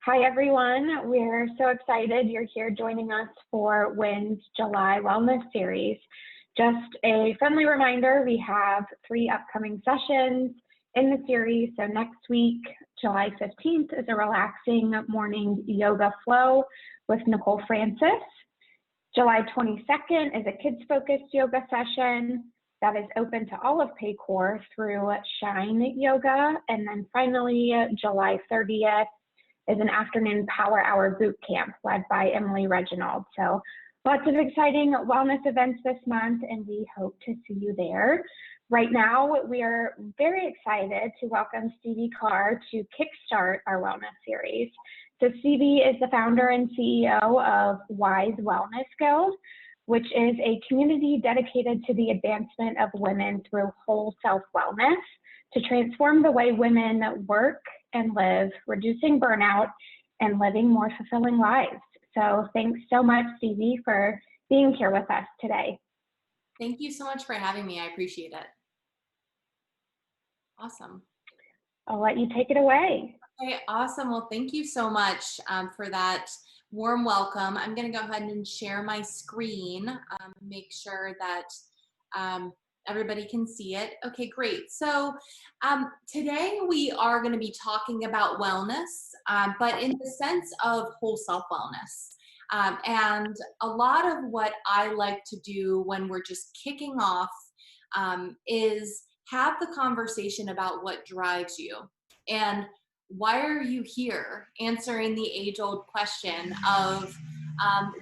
Hi, everyone. We're so excited you're here joining us for WIN's July Wellness Series. Just a friendly reminder, we have 3 upcoming sessions in the series. So next week, July 15th, is a relaxing morning yoga flow with Nicole Francis. July 22nd is a kids-focused yoga session that is open to all of Paycor through Shine Yoga. And then finally, July 30th, is an afternoon power hour boot camp led by Emily Reginald. So lots of exciting wellness events this month, and we hope to see you there. Right now, we are very excited to welcome Stevi Carr to kickstart our wellness series. So Stevi is the founder and CEO of Wise Wellness Go, which is a community dedicated to the advancement of women through whole self wellness to transform the way women work and live, reducing burnout and living more fulfilling lives. So thanks so much, Stevi, for being here with us today. Thank you so much for having me. I appreciate it. Awesome. I'll let you take it away. Okay, awesome. Well, thank you so much for that warm welcome. I'm going to go ahead and share my screen, make sure that everybody can see it. Okay, great. So today we are going to be talking about wellness, but in the sense of whole self wellness. And a lot of what I like to do when we're just kicking off is have the conversation about what drives you and why are you here, answering the age-old question of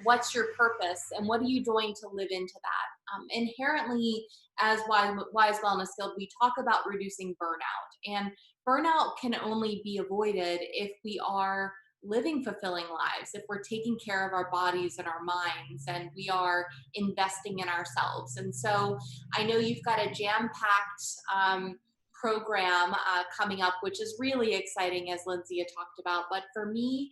what's your purpose and what are you doing to live into that. Inherently, as Wise Wellness Guild, we talk about reducing burnout, and burnout can only be avoided if we are living fulfilling lives, if we're taking care of our bodies and our minds, and we are investing in ourselves. And so I know you've got a jam-packed program coming up, which is really exciting, as Lindsay had talked about. But for me,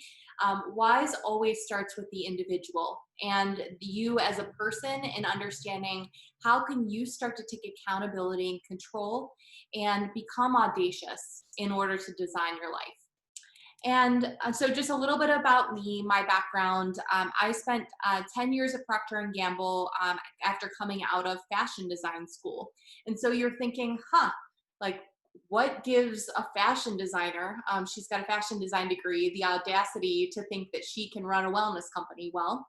Wise always starts with the individual and you as a person, and understanding how can you start to take accountability and control and become audacious in order to design your life. And so just a little bit about me, my background. I spent 10 years at Procter & Gamble after coming out of fashion design school. And so you're thinking, like, what gives a fashion designer, she's got a fashion design degree, the audacity to think that she can run a wellness company? Well,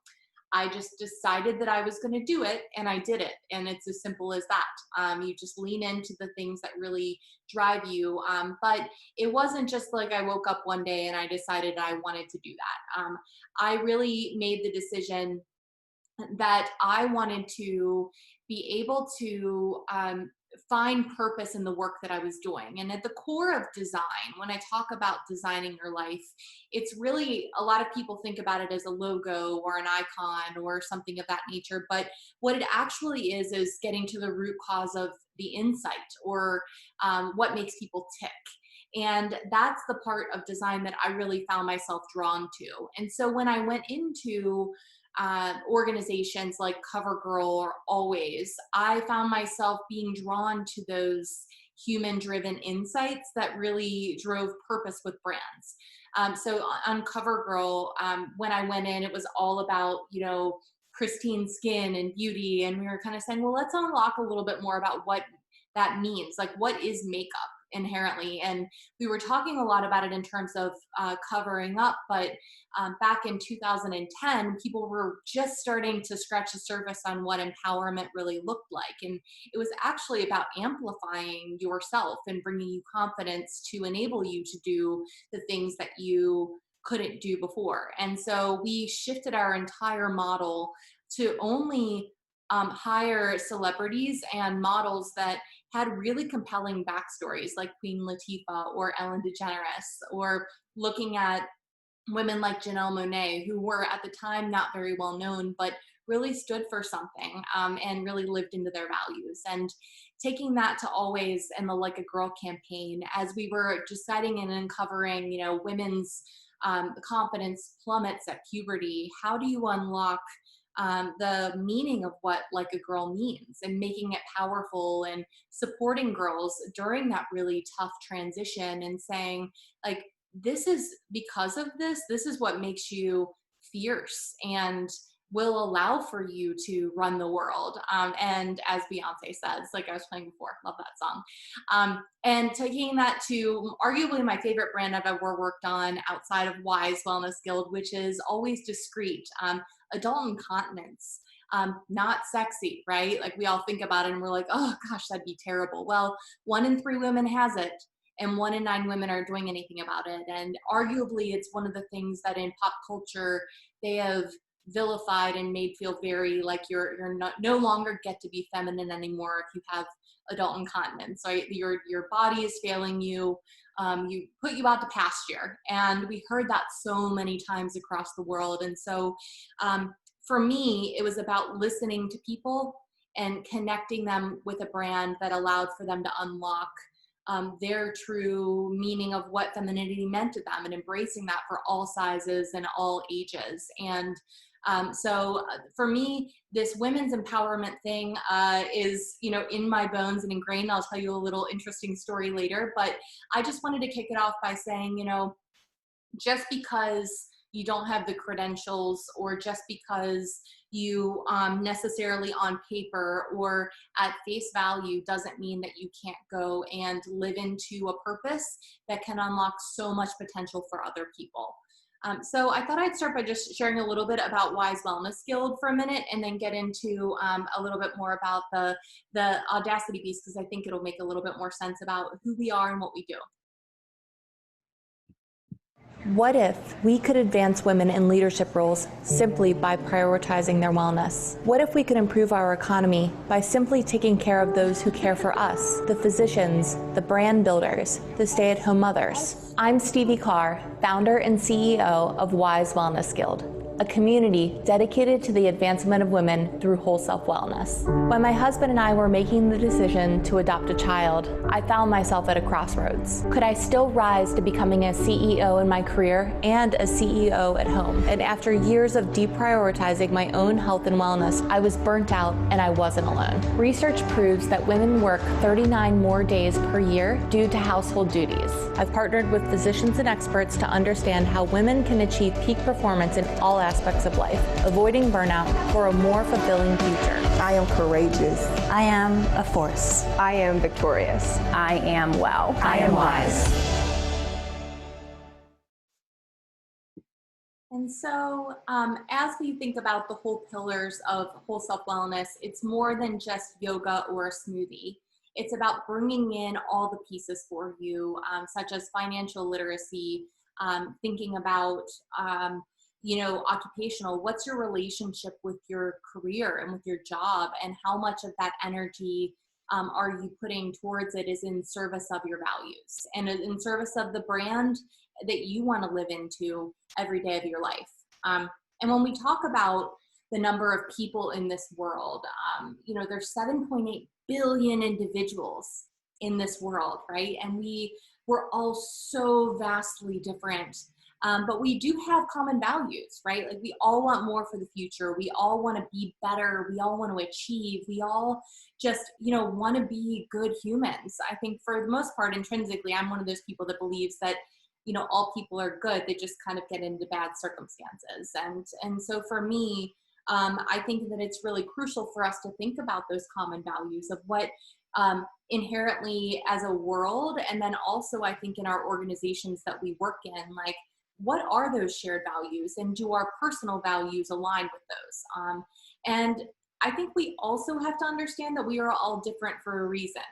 I just decided that I was going to do it, and I did it. And it's as simple as that. You just lean into the things that really drive you. But it wasn't just like I woke up one day and I decided I wanted to do that. I really made the decision that I wanted to be able to find purpose in the work that I was doing. And at the core of design, when I talk about designing your life, it's really, a lot of people think about it as a logo or an icon or something of that nature. But what it actually is getting to the root cause of the insight, or what makes people tick. And that's the part of design that I really found myself drawn to. And so when I went into organizations like CoverGirl or Always, I found myself being drawn to those human-driven insights that really drove purpose with brands. So on CoverGirl, when I went in, it was all about, pristine skin and beauty, and we were kind of saying, well, let's unlock a little bit more about what that means. Like, what is makeup inherently? And we were talking a lot about it in terms of covering up, but back in 2010, people were just starting to scratch the surface on what empowerment really looked like. And it was actually about amplifying yourself and bringing you confidence to enable you to do the things that you couldn't do before. And so we shifted our entire model to only hire celebrities and models that had really compelling backstories, like Queen Latifah or Ellen DeGeneres, or looking at women like Janelle Monáe, who were at the time not very well known, but really stood for something and really lived into their values. And taking that to Always and the Like a Girl campaign, as we were deciding and uncovering, women's confidence plummets at puberty. How do you unlock the meaning of what like a girl means, and making it powerful, and supporting girls during that really tough transition, and saying, like, this is because of this is what makes you fierce and will allow for you to run the world. And as Beyonce says, like I was playing before, love that song. And taking that to arguably my favorite brand I've ever worked on outside of Wise Wellness Guild, which is always discreet, adult incontinence. Not sexy, right? Like we all think about it and we're like, oh gosh, that'd be terrible. Well, 1 in 3 women has it, and 1 in 9 women are doing anything about it. And arguably, it's one of the things that in pop culture they have vilified and made feel very like you're not no longer get to be feminine anymore if you have adult incontinence. So your body is failing you. You put you out to pasture, and we heard that so many times across the world. And so for me, it was about listening to people and connecting them with a brand that allowed for them to unlock their true meaning of what femininity meant to them, and embracing that for all sizes and all ages. And so for me, this women's empowerment thing is, in my bones and ingrained. I'll tell you a little interesting story later, but I just wanted to kick it off by saying, just because you don't have the credentials, or just because you necessarily on paper or at face value doesn't mean that you can't go and live into a purpose that can unlock so much potential for other people. So I thought I'd start by just sharing a little bit about Wise Wellness Guild for a minute, and then get into a little bit more about the Audacity piece, because I think it'll make a little bit more sense about who we are and what we do. What if we could advance women in leadership roles simply by prioritizing their wellness? What if we could improve our economy by simply taking care of those who care for us, the physicians, the brand builders, the stay-at-home mothers? I'm Stevi Carr, founder and CEO of Wise Wellness Guild, a community dedicated to the advancement of women through whole self wellness. When my husband and I were making the decision to adopt a child, I found myself at a crossroads. Could I still rise to becoming a CEO in my career and a CEO at home? And after years of deprioritizing my own health and wellness, I was burnt out, and I wasn't alone. Research proves that women work 39 more days per year due to household duties. I've partnered with physicians and experts to understand how women can achieve peak performance in all aspects of life, avoiding burnout for a more fulfilling future. I am courageous. I am a force. I am victorious. I am well. I am wise. And so as we think about the whole pillars of whole self-wellness, it's more than just yoga or a smoothie. It's about bringing in all the pieces for you, such as financial literacy, thinking about occupational, what's your relationship with your career and with your job, and how much of that energy are you putting towards it is in service of your values and in service of the brand that you want to live into every day of your life. And when we talk about the number of people in this world, there's 7.8 billion individuals in this world, right? And we're all so vastly different. But we do have common values, right? Like we all want more for the future. We all want to be better. We all want to achieve. We all just, want to be good humans. I think for the most part, intrinsically, I'm one of those people that believes that, all people are good. They just kind of get into bad circumstances. And so for me, I think that it's really crucial for us to think about those common values of what inherently as a world, and then also I think in our organizations that we work in, like, what are those shared values, and do our personal values align with those? And I think we also have to understand that we are all different for a reason.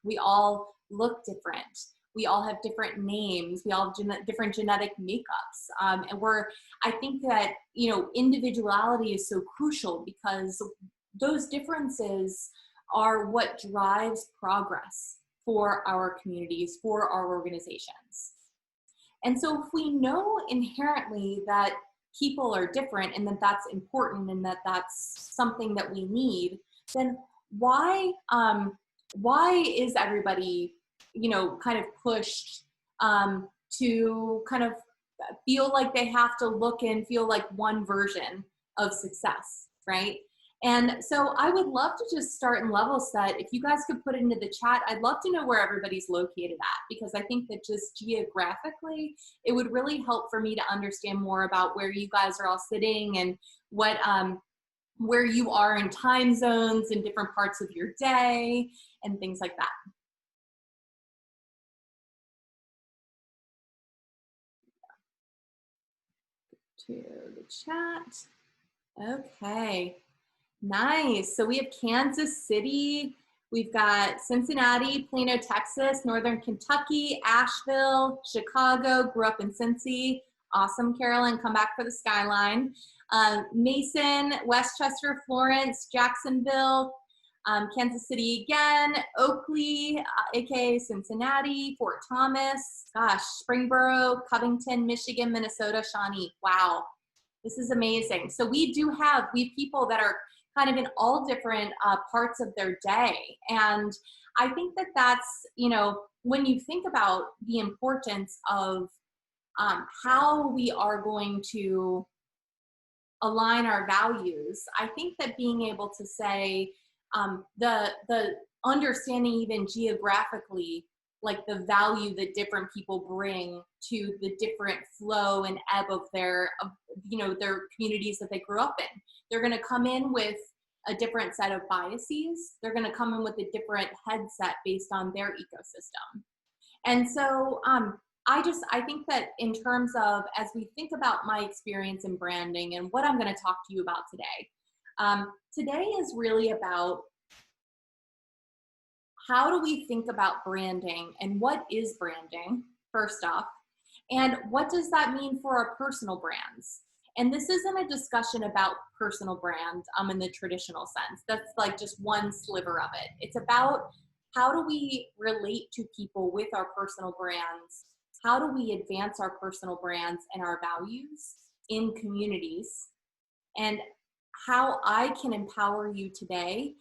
We all look different. We all have different names. We all have different genetic makeups. And I think that, individuality is so crucial, because those differences are what drives progress for our communities, for our organizations. And so if we know inherently that people are different and that that's important and that that's something that we need, then why is everybody, kind of pushed to kind of feel like they have to look and feel like one version of success, right? And so I would love to just start and level set. If you guys could put it into the chat, I'd love to know where everybody's located at, because I think that just geographically, it would really help for me to understand more about where you guys are all sitting and what, where you are in time zones in different parts of your day and things like that. To the chat. Okay. Nice. So we have Kansas City, we've got Cincinnati, Plano, Texas, Northern Kentucky, Asheville, Chicago, grew up in Cincy. Awesome, Carolyn, come back for the skyline. Mason, Westchester, Florence, Jacksonville, Kansas City again, Oakley, aka Cincinnati, Fort Thomas, gosh, Springboro, Covington, Michigan, Minnesota, Shawnee. Wow, this is amazing. So we have people that are kind of in all different parts of their day. And I think that that's, you know, when you think about the importance of how we are going to align our values, I think that being able to say the understanding even geographically, like the value that different people bring to the different flow and ebb of their, you know, their communities that they grew up in. They're going to come in with a different set of biases. They're going to come in with a different headset based on their ecosystem. And so I think that in terms of, as we think about my experience in branding and what I'm going to talk to you about today, today is really about how do we think about branding and what is branding, first off, and what does that mean for our personal brands? And this isn't a discussion about personal brand in the traditional sense. That's like just one sliver of it. It's about how do we relate to people with our personal brands? How do we advance our personal brands and our values in communities? And how I can empower you today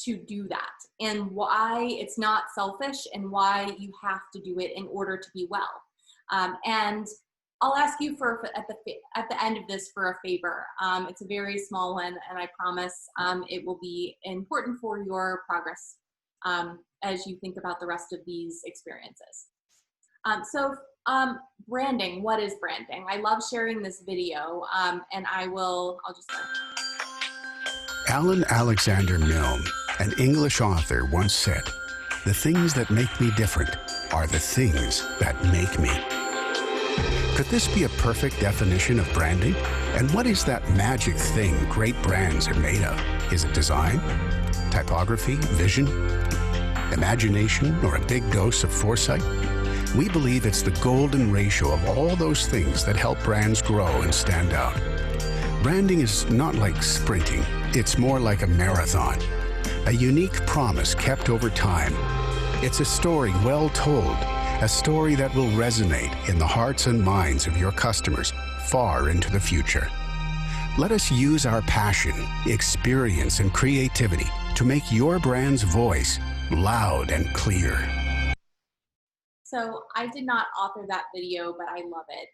to do that, and why it's not selfish and why you have to do it in order to be well. And I'll ask you for at the end of this for a favor. It's a very small one, and I promise it will be important for your progress as you think about the rest of these experiences. Branding, what is branding? I love sharing this video, and I'll just. Alan Alexander Milne, an English author, once said, "The things that make me different are the things that make me." Could this be a perfect definition of branding? And what is that magic thing great brands are made of? Is it design, typography, vision, imagination, or a big dose of foresight? We believe it's the golden ratio of all those things that help brands grow and stand out. Branding is not like sprinting. It's more like a marathon, a unique promise kept over time. It's a story well told, a story that will resonate in the hearts and minds of your customers far into the future. Let us use our passion, experience, and creativity to make your brand's voice loud and clear. So I did not author that video, but I love it.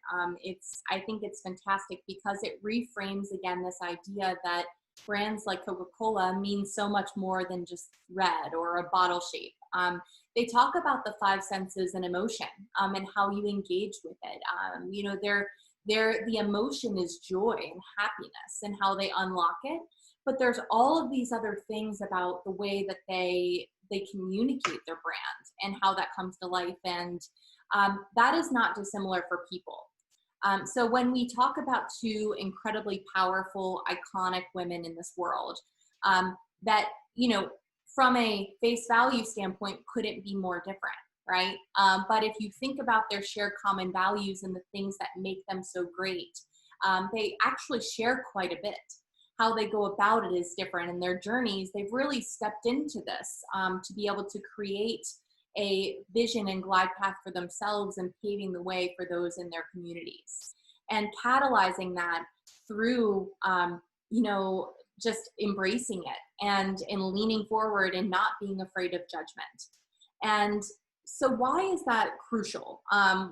I think it's fantastic because it reframes again this idea that brands like Coca-Cola mean so much more than just red or a bottle shape. They talk about the five senses and emotion and how you engage with it. You know, the emotion is joy and happiness and how they unlock it. But there's all of these other things about the way that they communicate their brand and how that comes to life. And that is not dissimilar for people. So when we talk about two incredibly powerful, iconic women in this world, that, you know, from a face value standpoint, couldn't be more different, right? But if you think about their shared common values and the things that make them so great, they actually share quite a bit. How they go about it is different, and their journeys, they've really stepped into this to be able to create a vision and glide path for themselves and paving the way for those in their communities and catalyzing that through, you know, just embracing it and leaning forward and not being afraid of judgment. And so why is that crucial?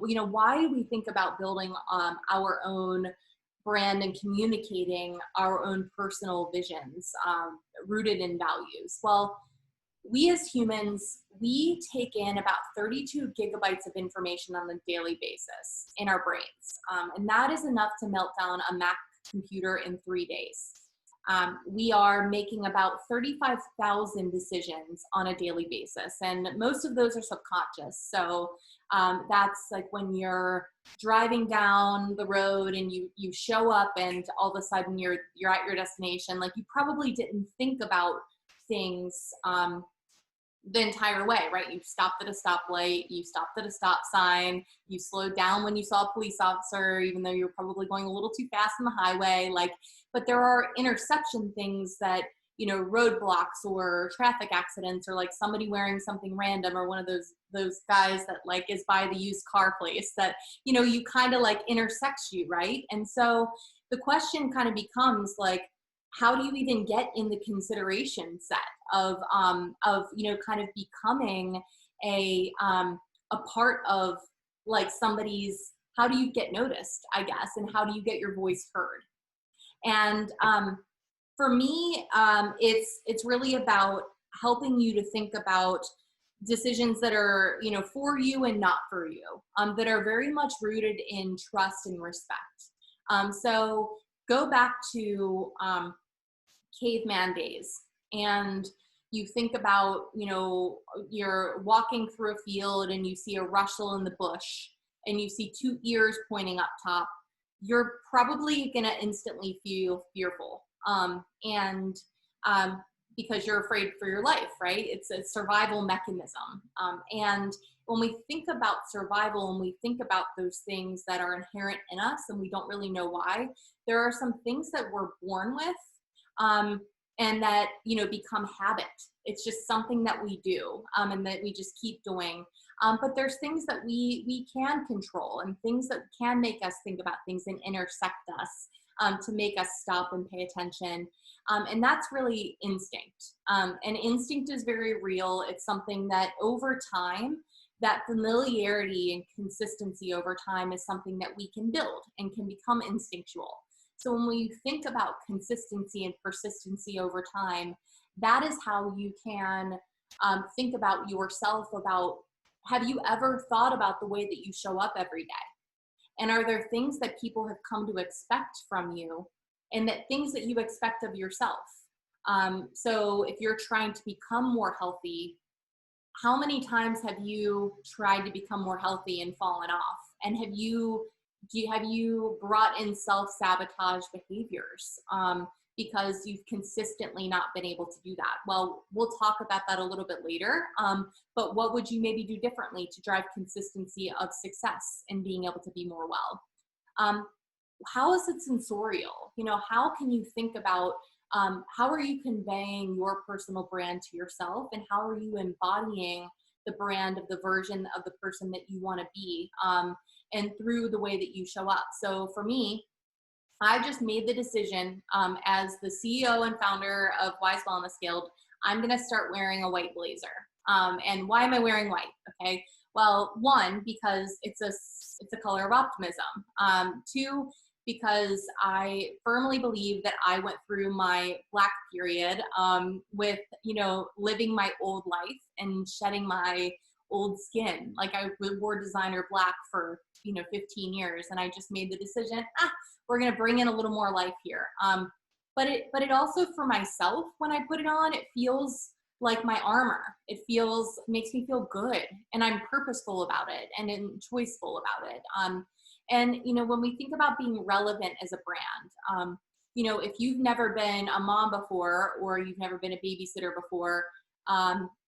You know, why do we think about building our own brand and communicating our own personal visions rooted in values? Well, we as humans, we take in about 32 gigabytes of information on a daily basis in our brains. And that is enough to melt down a Mac computer in 3 days. We are making about 35,000 decisions on a daily basis, and most of those are subconscious. So that's like when you're driving down the road and you show up and all of a sudden you're at your destination. Like, you probably didn't think about things the entire way, right? You stopped at a stoplight, you stopped at a stop sign, you slowed down when you saw a police officer, even though you were probably going a little too fast on the highway. Like, but there are intersection things that, you know, roadblocks or traffic accidents, or like somebody wearing something random, or one of those guys that like is by the used car place that, you know, you kind of like intersects you, right? And so the question kind of becomes like, how do you even get in the consideration set of you know, kind of becoming a part of like somebody's, how do you get noticed, I guess, and how do you get your voice heard? And for me, it's really about helping you to think about decisions that are, you know, for you and not for you, that are very much rooted in trust and respect. So go back to caveman days, and you think about, you know, you're walking through a field and you see a rustle in the bush and you see 2 ears pointing up top. You're probably going to instantly feel fearful. Because you're afraid for your life, right? It's a survival mechanism. And when we think about survival and we think about those things that are inherent in us and we don't really know why, there are some things that we're born with, and that, you know, become habit. It's just something that we do, and that we just keep doing. But there's things that we can control, and things that can make us think about things and intersect us, to make us stop and pay attention. And that's really instinct. And instinct is very real. It's something that over time, that familiarity and consistency over time is something that we can build and can become instinctual. So when we think about consistency and persistency over time, that is how you can think about yourself, about, have you ever thought about the way that you show up every day? And are there things that people have come to expect from you, and that things that you expect of yourself? So if you're trying to become more healthy, how many times have you tried to become more healthy and fallen off? And have you brought in self-sabotage behaviors because you've consistently not been able to do that? Well, we'll talk about that a little bit later. But what would you maybe do differently to drive consistency of success and being able to be more well? How is it sensorial? You know, how can you think about, how are you conveying your personal brand to yourself, and how are you embodying the brand of the version of the person that you want to be, and through the way that you show up? So for me, I just made the decision, as the CEO and founder of Wise Wellness Guild, I'm going to start wearing a white blazer. And why am I wearing white? Okay. Well, one, because it's a color of optimism. Two, because I firmly believe that I went through my Black period, with, you know, living my old life and shedding my old skin. Like, I wore designer black for, you know, 15 years, and I just made the decision, we're going to bring in a little more life here. But it also, for myself, when I put it on, it feels like my armor. It makes me feel good, and I'm purposeful about it and choiceful about it. And, you know, when we think about being relevant as a brand, you know, if you've never been a mom before, or you've never been a babysitter before,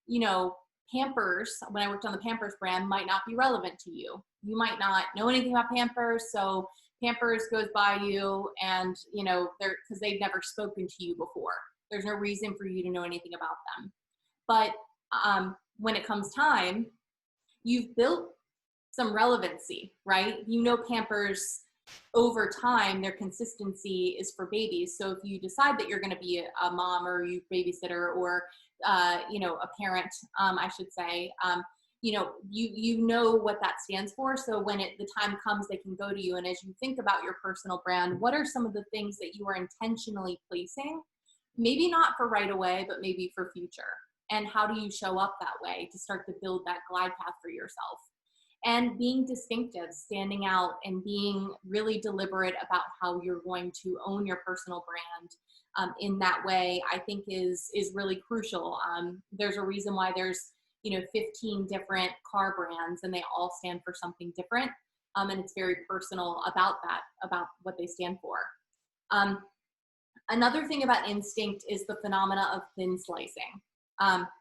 you know, Pampers, when I worked on the Pampers brand, might not be relevant to you. You might not know anything about Pampers, so Pampers goes by you, and, you know, because they've never spoken to you before. There's no reason for you to know anything about them. But when it comes time, you've built some relevancy, right? You know, Pampers, over time, their consistency is for babies. So if you decide that you're going to be a mom, or you babysitter, or you know, a parent, I should say, you know what that stands for. So when the time comes, they can go to you. And as you think about your personal brand, what are some of the things that you are intentionally placing? Maybe not for right away, but maybe for future. And how do you show up that way to start to build that glide path for yourself? And being distinctive, standing out, and being really deliberate about how you're going to own your personal brand in that way, I think is really crucial. There's a reason why there's 15 different car brands, and they all stand for something different. And it's very personal about that, about what they stand for. Another thing about instinct is the phenomena of thin slicing.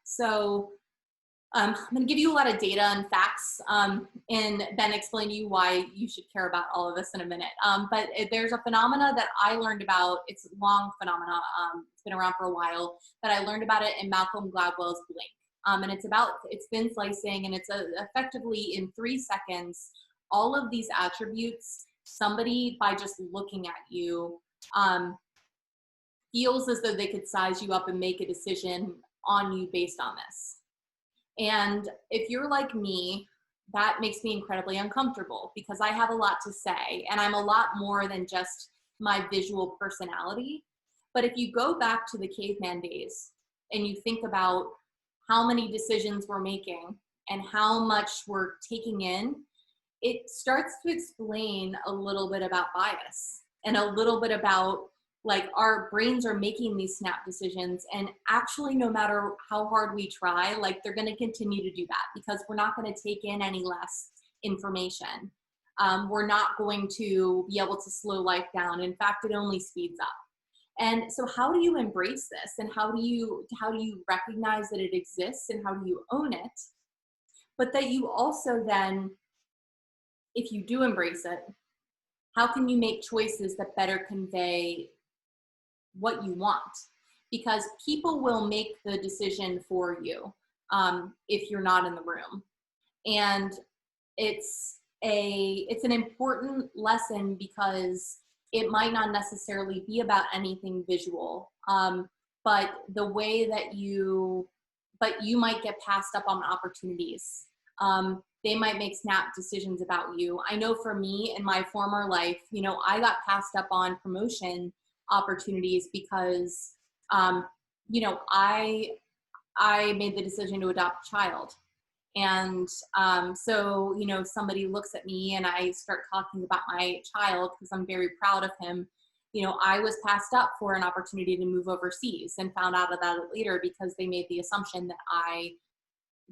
So I'm going to give you a lot of data and facts, and then explain to you why you should care about all of this in a minute. But there's a phenomena that I learned about. It's a long phenomena. It's been around for a while, but I learned about it in Malcolm Gladwell's Blink. And it's thin slicing, and it's effectively in 3 seconds, all of these attributes, somebody by just looking at you feels as though they could size you up and make a decision on you based on this. And if you're like me, that makes me incredibly uncomfortable because I have a lot to say, and I'm a lot more than just my visual personality. But if you go back to the caveman days and you think about how many decisions we're making and how much we're taking in, it starts to explain a little bit about bias and a little bit about like our brains are making these snap decisions, and actually no matter how hard we try, like they're going to continue to do that because we're not going to take in any less information. We're not going to be able to slow life down. In fact, it only speeds up. And so how do you embrace this, and how do you recognize that it exists, and how do you own it? But that you also then, if you do embrace it, how can you make choices that better convey what you want? Because people will make the decision for you if you're not in the room. And it's an important lesson because it might not necessarily be about anything visual, but the way that you might get passed up on opportunities. They might make snap decisions about you. I know for me in my former life, I got passed up on promotion opportunities because, I made the decision to adopt a child. And so, somebody looks at me and I start talking about my child because I'm very proud of him. I was passed up for an opportunity to move overseas and found out about it later because they made the assumption that I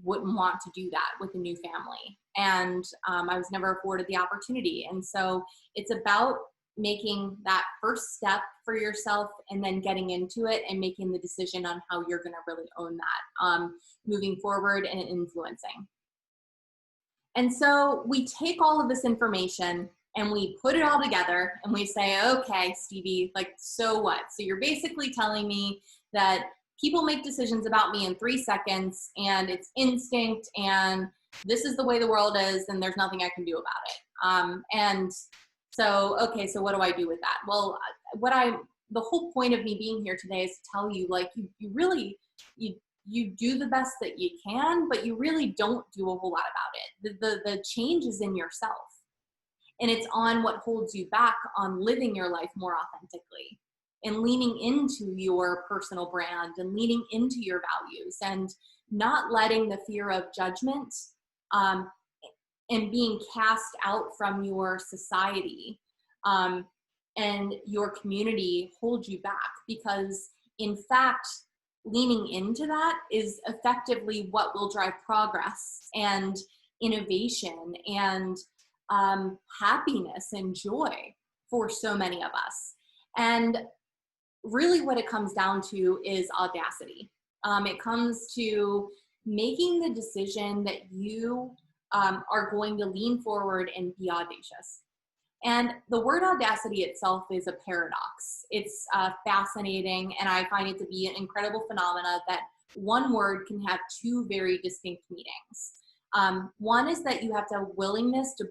wouldn't want to do that with a new family. And I was never afforded the opportunity. And so it's about making that first step for yourself and then getting into it and making the decision on how you're going to really own that moving forward and influencing. And so we take all of this information and we put it all together and we say, okay, Stevie, like, so what? So you're basically telling me that people make decisions about me in 3 seconds and it's instinct and this is the way the world is and there's nothing I can do about it. And so, okay, so what do I do with that? Well, the whole point of me being here today is to tell you, like, you really do the best that you can, but you really don't do a whole lot about it. The change is in yourself, and it's on what holds you back on living your life more authentically and leaning into your personal brand and leaning into your values and not letting the fear of judgment and being cast out from your society and your community hold you back, because in fact, leaning into that is effectively what will drive progress and innovation and happiness and joy for so many of us. And really what it comes down to is audacity. It comes to making the decision that you are going to lean forward and be audacious. And the word audacity itself is a paradox. It's fascinating, and I find it to be an incredible phenomena that one word can have two very distinct meanings. One is that you have to have willingness to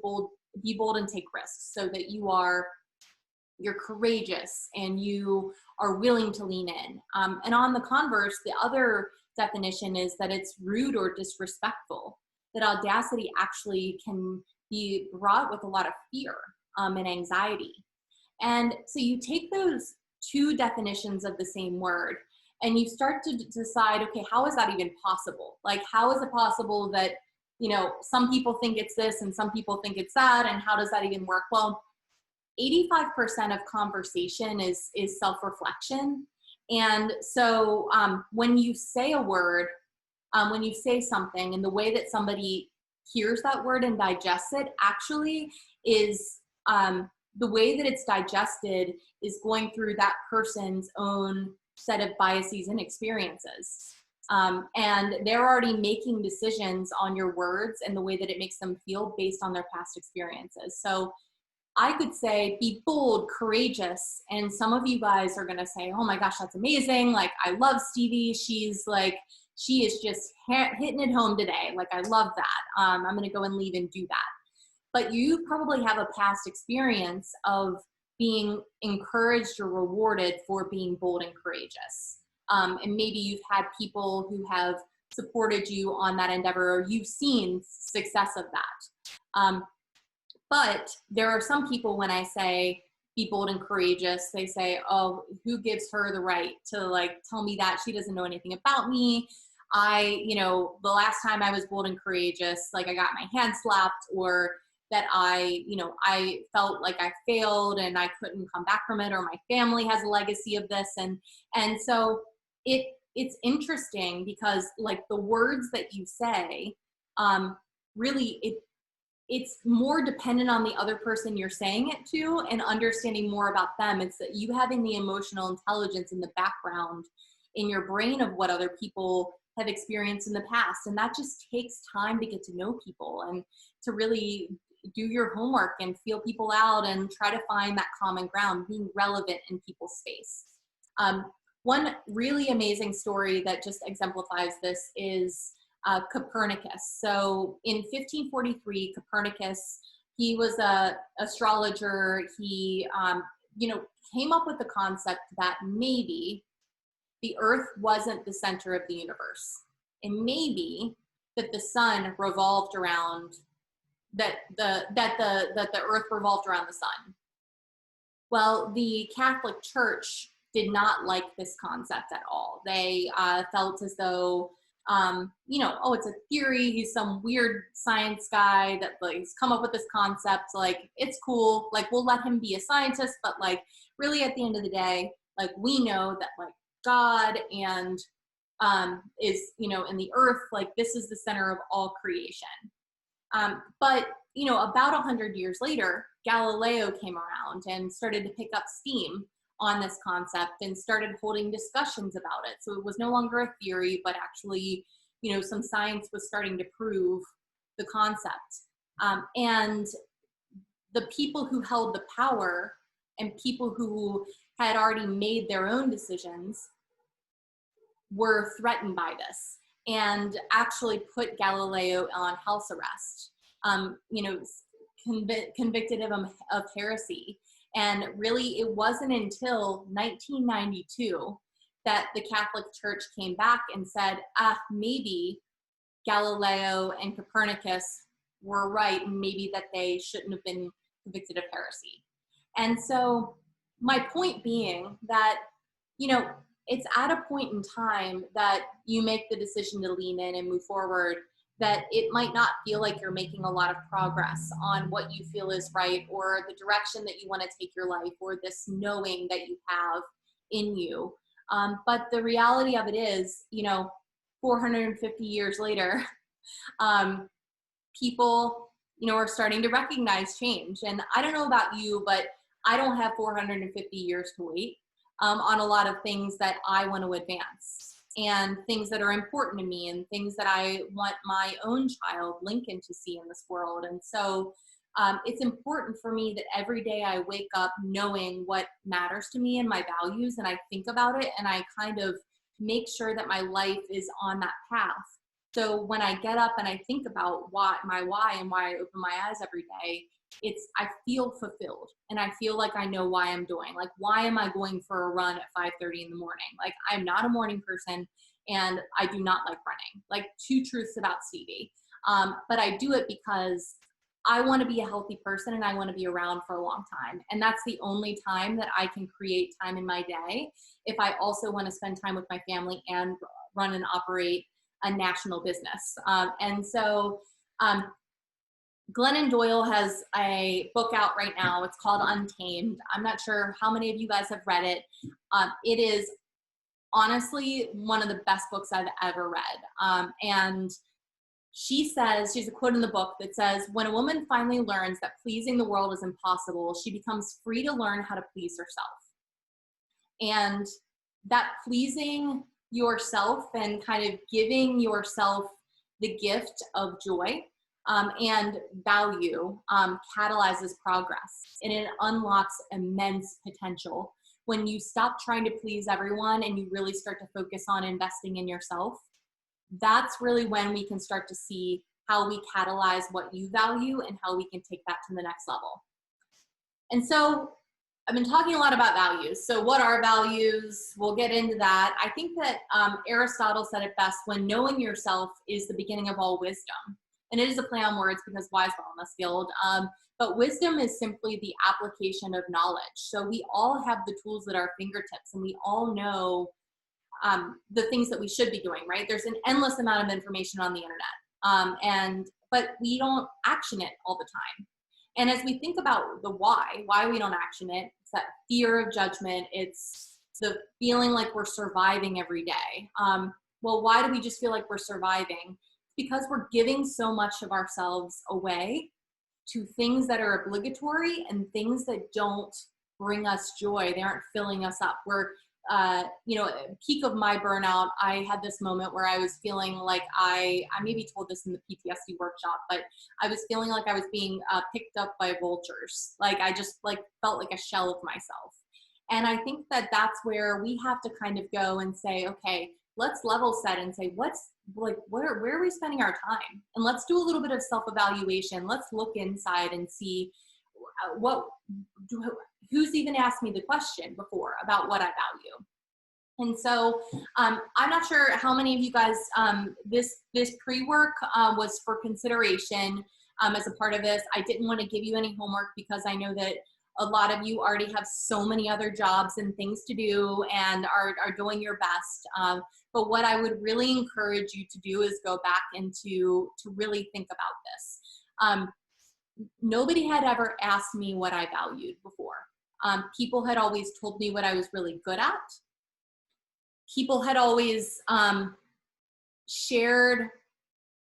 be bold and take risks, so that you're courageous and you are willing to lean in. And on the converse, the other definition is that it's rude or disrespectful. that Audacity actually can be brought with a lot of fear and anxiety. And so you take those two definitions of the same word and you start to decide, okay, how is that even possible? Like, how is it possible that, you know, some people think it's this and some people think it's that, and how does that even work? Well, 85% of conversation is self-reflection. And so when you say a word, when you say something, and the way that somebody hears that word and digests it actually is the way that it's digested is going through that person's own set of biases and experiences. And they're already making decisions on your words and the way that it makes them feel based on their past experiences. So I could say, be bold, courageous. And some of you guys are going to say, oh my gosh, that's amazing. Like, I love Stevi. She's like, she is just hitting it home today. Like, I love that. I'm going to go and leave and do that. But you probably have a past experience of being encouraged or rewarded for being bold and courageous. And maybe you've had people who have supported you on that endeavor, or you've seen success of that. But there are some people, when I say be bold and courageous, they say, oh, who gives her the right to like tell me that? She doesn't know anything about me. You know, the last time I was bold and courageous, like I got my hand slapped, or that I felt like I failed and I couldn't come back from it, or my family has a legacy of this. And so it's interesting because like the words that you say, really it's more dependent on the other person you're saying it to and understanding more about them. It's that you having the emotional intelligence in the background in your brain of what other people have experienced in the past. And that just takes time to get to know people and to really do your homework and feel people out and try to find that common ground, being relevant in people's space. One really amazing story that just exemplifies this is Copernicus. So in 1543, Copernicus, he was a astrologer. He, came up with the concept that maybe the Earth wasn't the center of the universe, and maybe that the sun revolved around that the Earth revolved around the sun. Well, the Catholic Church did not like this concept at all. They felt as though it's a theory. He's some weird science guy that like has come up with this concept. Like, it's cool. Like, we'll let him be a scientist, but like really at the end of the day, like we know that like God and is, in the earth, like this is the center of all creation. But about 100 years later, Galileo came around and started to pick up steam on this concept and started holding discussions about it. So it was no longer a theory, but actually, some science was starting to prove the concept. And the people who held the power and people who had already made their own decisions were threatened by this and actually put Galileo on house arrest, convicted him of heresy. And really, it wasn't until 1992 that the Catholic Church came back and said, maybe Galileo and Copernicus were right, and maybe that they shouldn't have been convicted of heresy. And so my point being that, it's at a point in time that you make the decision to lean in and move forward, that it might not feel like you're making a lot of progress on what you feel is right, or the direction that you want to take your life, or this knowing that you have in you. But the reality of it is, 450 years later, people, are starting to recognize change. And I don't know about you, but I don't have 450 years to wait on a lot of things that I want to advance, and things that are important to me, and things that I want my own child, Lincoln, to see in this world. And so it's important for me that every day I wake up knowing what matters to me and my values, and I think about it, and I kind of make sure that my life is on that path. So when I get up and I think about my why and why I open my eyes every day, I feel fulfilled, and I feel like I know why I'm doing. Like, why am I going for a run at 5:30 in the morning? Like, I'm not a morning person, and I do not like running. Like, two truths about Stevi. But I do it because I want to be a healthy person and I want to be around for a long time. And that's the only time that I can create time in my day if I also want to spend time with my family and run and operate a national business. And so Glennon Doyle has a book out right now. It's called Untamed. I'm not sure how many of you guys have read it. It is honestly one of the best books I've ever read. And she says, she's a quote in the book that says, when a woman finally learns that pleasing the world is impossible, she becomes free to learn how to please herself. And that pleasing yourself and kind of giving yourself the gift of joy and value catalyzes progress, and it unlocks immense potential. When you stop trying to please everyone and you really start to focus on investing in yourself, that's really when we can start to see how we catalyze what you value and how we can take that to the next level. And so I've been talking a lot about values. So what are values? We'll get into that. I think that Aristotle said it best when knowing yourself is the beginning of all wisdom. And it is a play on words because wise are on this field. But wisdom is simply the application of knowledge. So we all have the tools at our fingertips and we all know the things that we should be doing, right? There's an endless amount of information on the internet, but we don't action it all the time. And as we think about the why we don't action it, it's that fear of judgment. It's the feeling like we're surviving every day. Well, why do we just feel like we're surviving? Because we're giving so much of ourselves away to things that are obligatory and things that don't bring us joy. They aren't filling us up. We're peak of my burnout, I had this moment where I was feeling like I maybe told this in the PTSD workshop, but I was feeling like I was being picked up by vultures. Like I just felt like a shell of myself. And I think that that's where we have to kind of go and say, okay, let's level set and say, where are we spending our time? And let's do a little bit of self-evaluation. Let's look inside and see who's even asked me the question before about what I value. And so I'm not sure how many of you guys, this pre-work was for consideration as a part of this. I didn't want to give you any homework because I know that a lot of you already have so many other jobs and things to do and are doing your best. But what I would really encourage you to do is go back and to really think about this. Nobody had ever asked me what I valued before. People had always told me what I was really good at. People had always shared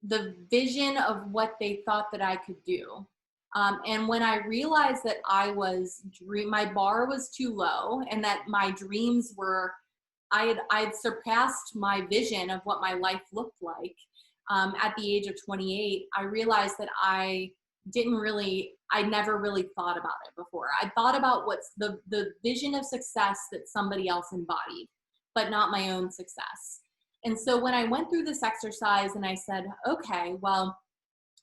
the vision of what they thought that I could do. And when I realized that my bar was too low and that my dreams were, I'd surpassed my vision of what my life looked like at the age of 28, I realized that I never really thought about it before. I thought about what's the vision of success that somebody else embodied, but not my own success. And so when I went through this exercise and I said, okay, well,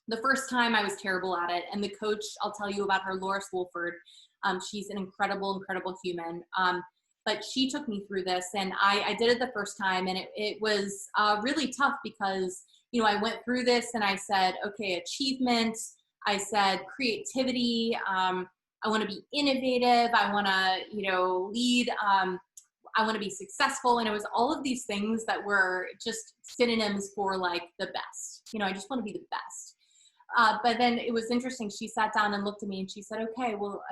the first time I was terrible at it. And the coach, I'll tell you about her, Laura Swoolford. She's an incredible, incredible human. But she took me through this and I did it the first time. And it was really tough because, I went through this and I said, okay, achievement. I said creativity. I want to be innovative. I want to, lead. I want to be successful. And it was all of these things that were just synonyms for like the best. I just want to be the best. But then it was interesting. She sat down and looked at me and she said, okay, well,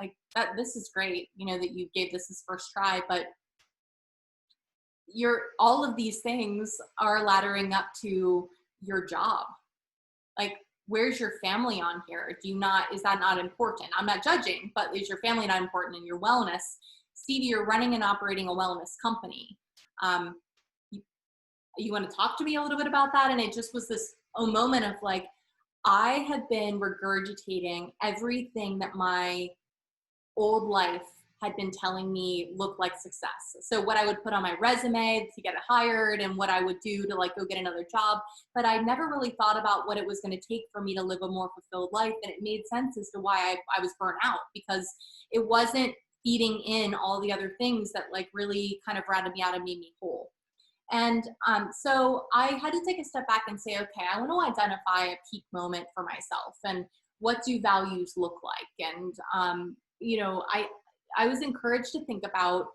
this is great, that you gave this first try, but all of these things are laddering up to your job. Like, where's your family on here? Is that not important? I'm not judging, but is your family not important in your wellness? Stevie, you're running and operating a wellness company. You want to talk to me a little bit about that? And it just was this moment of like, I have been regurgitating everything that my old life had been telling me looked like success. So what I would put on my resume to get hired and what I would do to go get another job. But I never really thought about what it was going to take for me to live a more fulfilled life. And it made sense as to why I was burnt out, because it wasn't feeding in all the other things that really kind of ratted me out and made me whole. And so I had to take a step back and say, okay, I want to identify a peak moment for myself, and what do values look like? And, you know, I was encouraged to think about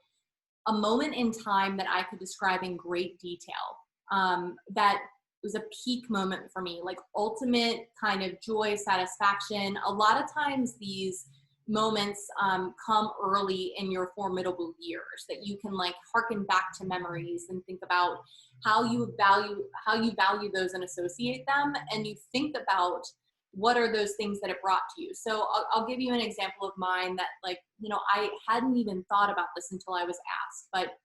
a moment in time that I could describe in great detail, that was a peak moment for me, like ultimate kind of joy, satisfaction. A lot of times these moments come early in your formidable years, that you can like harken back to memories and think about how you value those and associate them, and you think about what are those things that it brought to you. So I'll give you an example of mine that, like, you know, I hadn't even thought about this until I was asked. But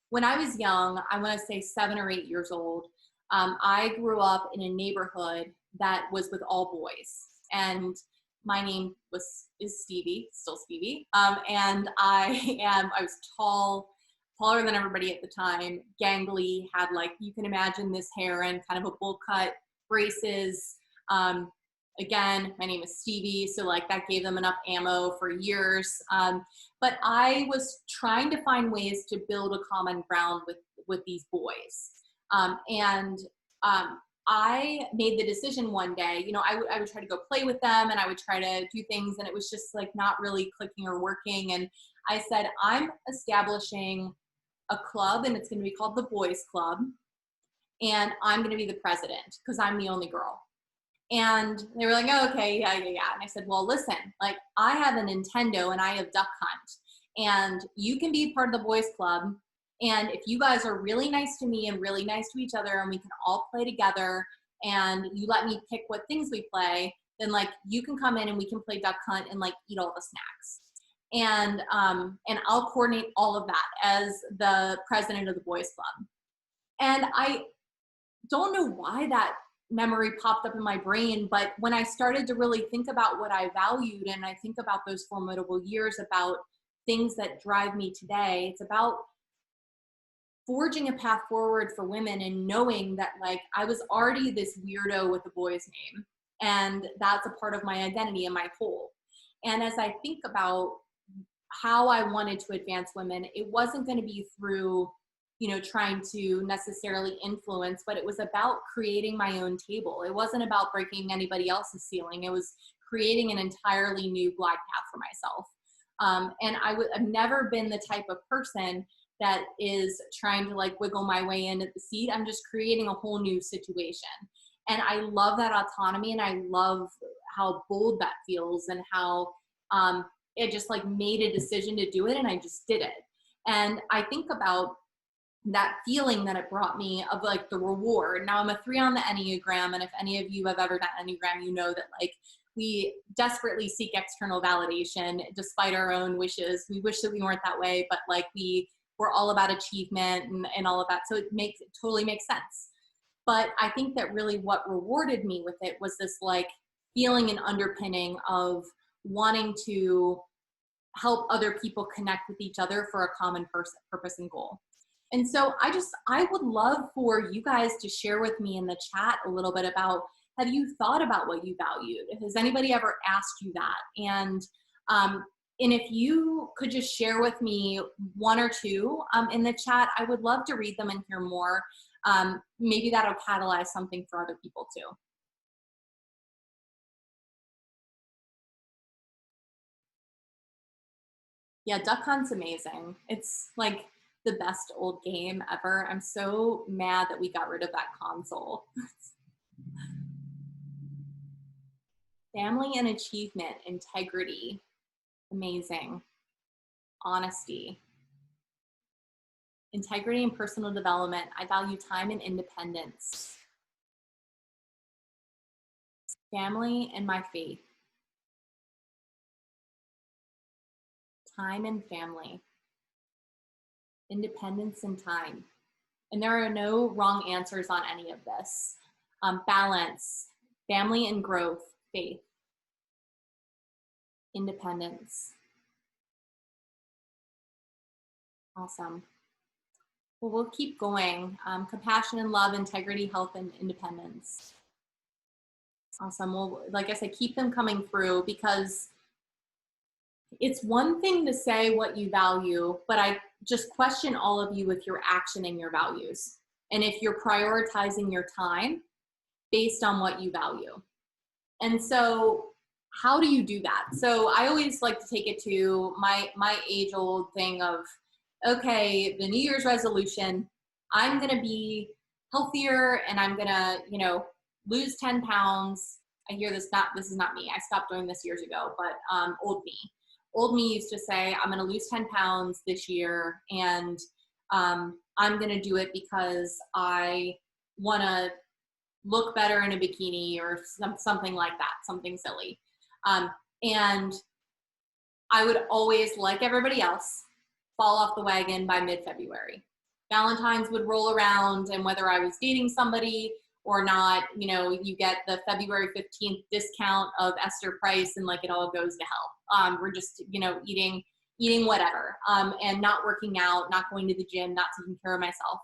when I was young, I want to say 7 or 8 years old, I grew up in a neighborhood that was with all boys, and my name is Stevi, still Stevi, and I was taller than everybody at the time, gangly, had, like, you can imagine this hair and kind of a bowl cut, braces. Again, my name is Stevi, so like that gave them enough ammo for years. But I was trying to find ways to build a common ground with these boys. I made the decision one day, you know, I would try to go play with them, and I would try to do things, and it was just like not really clicking or working. And I said, I'm establishing a club, and it's going to be called the Boys Club, and I'm going to be the president because I'm the only girl. And they were like, oh, okay, yeah. And I said, well, listen, like, I have a Nintendo and I have Duck Hunt, and you can be part of the Boys Club. And if you guys are really nice to me and really nice to each other, and we can all play together, and you let me pick what things we play, then like you can come in and we can play Duck Hunt and like eat all the snacks. And I'll coordinate all of that as the president of the Boys Club. And I don't know why that memory popped up in my brain, but when I started to really think about what I valued, and I think about those formidable years, about things that drive me today, it's about forging a path forward for women, and knowing that, like, I was already this weirdo with a boy's name, and that's a part of my identity and my whole. And as I think about how I wanted to advance women, it wasn't going to be through, you know, trying to necessarily influence, but it was about creating my own table. It wasn't about breaking anybody else's ceiling. It was creating an entirely new glide path for myself. And I've never been the type of person that is trying to like wiggle my way in at the seat. I'm just creating a whole new situation. And I love that autonomy, and I love how bold that feels, and how it just like made a decision to do it, and I just did it. And I think about that feeling that it brought me of like the reward. Now I'm a 3 on the Enneagram, and if any of you have ever done Enneagram, you know that like we desperately seek external validation despite our own wishes. We wish that we weren't that way, but like we're all about achievement and all of that. So it totally makes sense. But I think that really what rewarded me with it was this like feeling and underpinning of wanting to help other people connect with each other for a common purpose and goal. And so I would love for you guys to share with me in the chat a little bit about, have you thought about what you valued? Has anybody ever asked you that? And if you could just share with me 1 or 2 in the chat, I would love to read them and hear more. Maybe that'll catalyze something for other people too. Yeah, Duck Hunt's amazing. It's like the best old game ever. I'm so mad that we got rid of that console. Family and achievement, integrity, amazing. Honesty, integrity and personal development. I value time and independence. Family and my faith. Time and family. Independence and time. And there are no wrong answers on any of this. Balance, family and growth, faith, independence. Awesome. Well, we'll keep going. Compassion and love, integrity, health, and independence. Awesome. Well, like I said, keep them coming through, because it's one thing to say what you value, but I just question all of you with your action and your values. And if you're prioritizing your time based on what you value. And so how do you do that? So I always like to take it to my age old thing of, okay, the New Year's resolution, I'm going to be healthier and I'm going to, lose 10 pounds. I hear this is not me. I stopped doing this years ago, but old me used to say, I'm going to lose 10 pounds this year. And I'm going to do it because I want to look better in a bikini or something like that, something silly. And I would always, like everybody else, fall off the wagon by mid-February. Valentine's would roll around, and whether I was dating somebody or not, you get the February 15th discount of Esther Price and like it all goes to hell. We're just, eating whatever, and not working out, not going to the gym, not taking care of myself.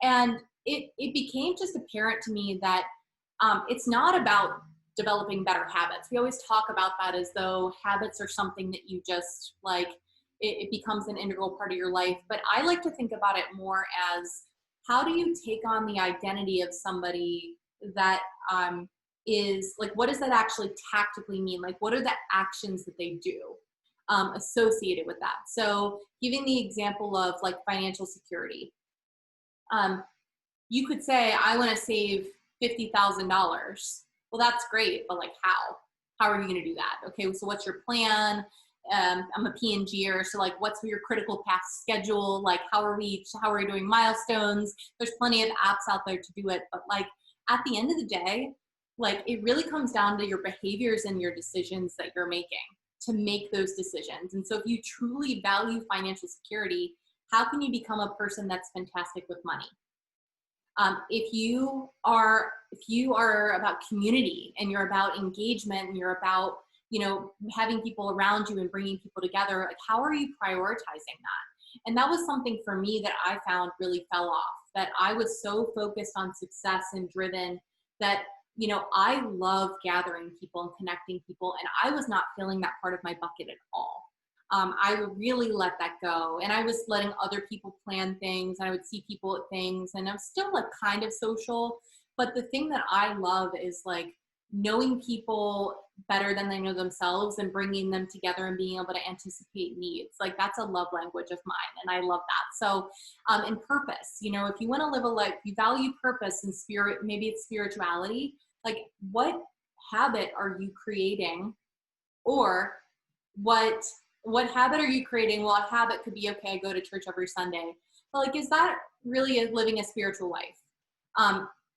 And it became just apparent to me that it's not about developing better habits. We always talk about that as though habits are something that you just like, it becomes an integral part of your life. But I like to think about it more as, how do you take on the identity of somebody that is like, what does that actually tactically mean? Like, what are the actions that they do associated with that? So giving the example of like financial security, you could say, I want to save $50,000. Well, that's great, but like how are you going to do that? Okay, so what's your plan? I'm a P&G'er, so like, what's your critical path schedule? Like, how are we doing milestones? There's plenty of apps out there to do it, but like at the end of the day, like it really comes down to your behaviors and your decisions that you're making to make those decisions. And so if you truly value financial security, how can you become a person that's fantastic with money? If you are about community and you're about engagement and you're about, having people around you and bringing people together, like how are you prioritizing that? And that was something for me that I found really fell off, that I was so focused on success and driven that, I love gathering people and connecting people, and I was not feeling that part of my bucket at all. I would really let that go. And I was letting other people plan things. And I would see people at things, and I'm still like kind of social. But the thing that I love is like knowing people better than they know themselves and bringing them together and being able to anticipate needs. Like that's a love language of mine. And I love that. So, and purpose, if you want to live a life, you value purpose and spirit, maybe it's spirituality. Like what habit are you creating, or what habit are you creating? Well, a habit could be, okay, I go to church every Sunday. But like, is that really living a spiritual life?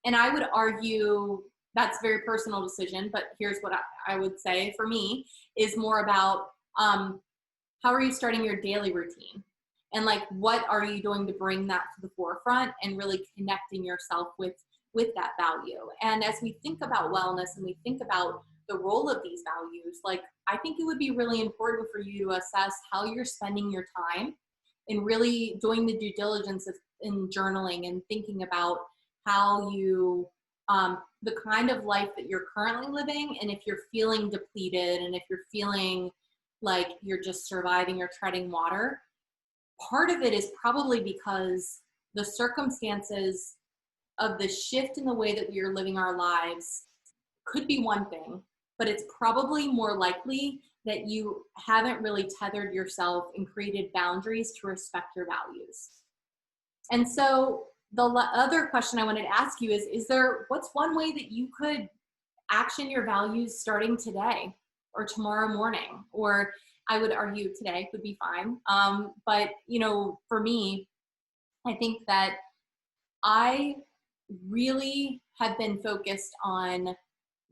And I would argue that's a very personal decision, but here's what I would say for me is more about how are you starting your daily routine? And like, what are you doing to bring that to the forefront and really connecting yourself with that value? And as we think about wellness and we think about the role of these values, like I think it would be really important for you to assess how you're spending your time and really doing the due diligence in journaling and thinking about how you, the kind of life that you're currently living, and if you're feeling depleted and if you're feeling like you're just surviving or treading water, part of it is probably because the circumstances of the shift in the way that we are living our lives could be one thing, but it's probably more likely that you haven't really tethered yourself and created boundaries to respect your values. And so the other question I wanted to ask you is what's one way that you could action your values starting today or tomorrow morning? Or I would argue today would be fine. But, for me, I think that I really have been focused on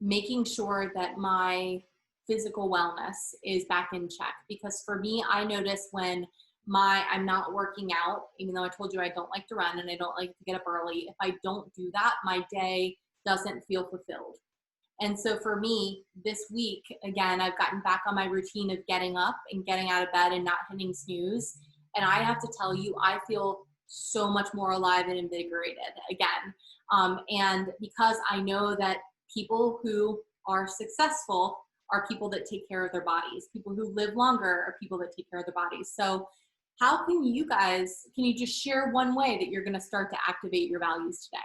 making sure that my physical wellness is back in check. Because for me, I notice when I'm not working out, even though I told you I don't like to run and I don't like to get up early, if I don't do that, my day doesn't feel fulfilled. And so for me, this week, again, I've gotten back on my routine of getting up and getting out of bed and not hitting snooze. And I have to tell you, I feel so much more alive and invigorated again. And because I know that people who are successful are people that take care of their bodies. People who live longer are people that take care of their bodies. So how can you just share one way that you're going to start to activate your values today?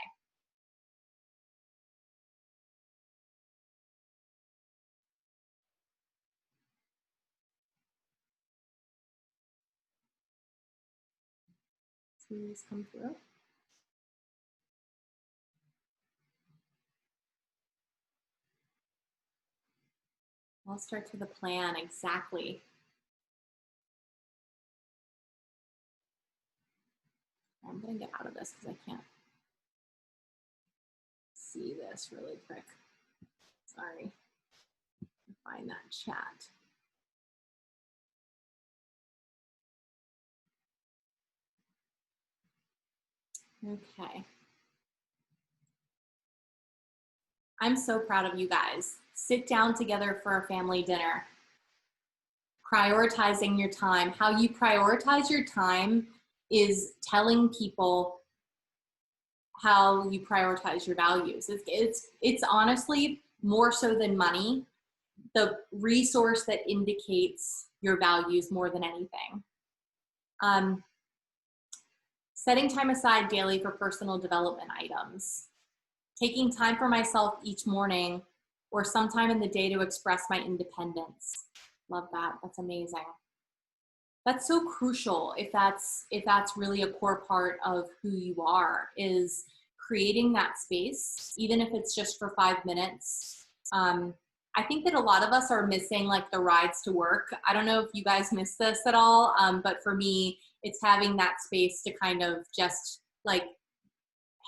See these come through. I'll start with a plan, exactly. I'm going to get out of this because I can't see this really quick. Sorry. Find that chat. Okay. I'm so proud of you guys. Sit down together for a family dinner. Prioritizing your time. How you prioritize your time is telling people how you prioritize your values. It's honestly more so than money, the resource that indicates your values more than anything. Setting time aside daily for personal development items. Taking time for myself each morning or sometime in the day to express my independence. Love that. That's amazing. That's so crucial if that's really a core part of who you are, is creating that space, even if it's just for 5 minutes. I think that a lot of us are missing like the rides to work. I don't know if you guys miss this at all, but for me, it's having that space to kind of just like